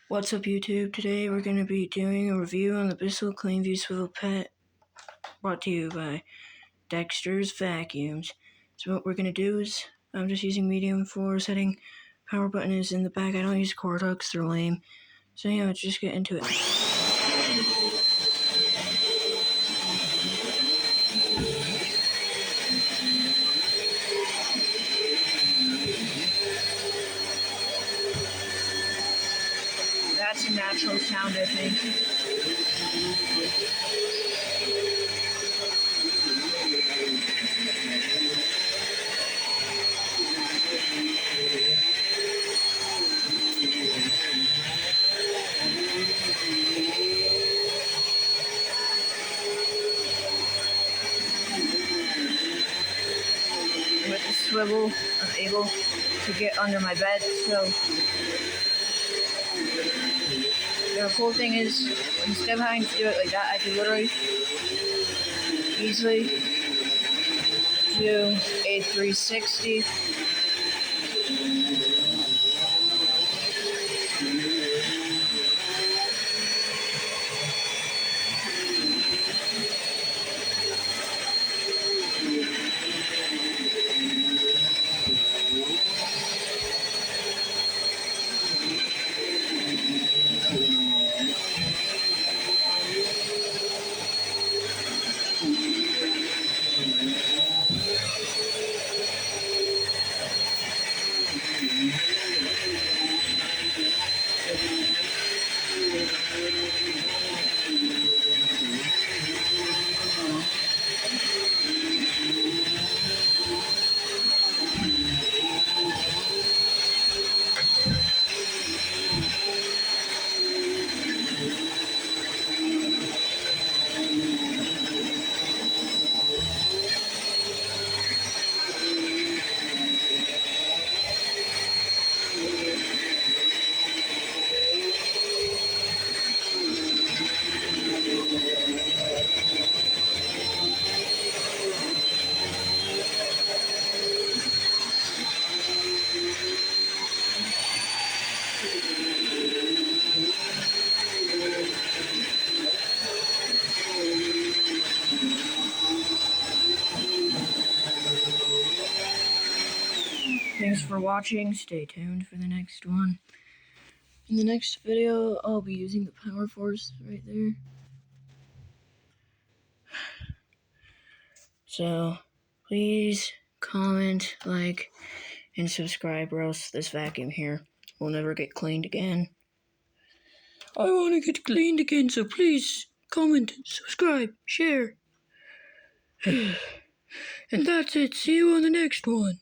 What's up, YouTube? Today we're going to be doing a review on the Bissell Cleanview Swivel Pet, brought to you by Dexter's Vacuums. So what we're going to do is, I'm just using medium floor setting. Power button is in the back. I don't use cord hooks, they're lame. So yeah, let's just get into it. That's a natural sound, I think. With the swivel, I'm able to get under my bed, so the cool thing is, instead of having to do it like that, I can literally easily do a 360. Thanks for watching. Stay tuned for the next one. In the next video, I'll be using the power force right there. So, please comment, like, and subscribe, or else this vacuum here will never get cleaned again. I want to get cleaned again, so please comment, subscribe, share. And that's it. See you on the next one.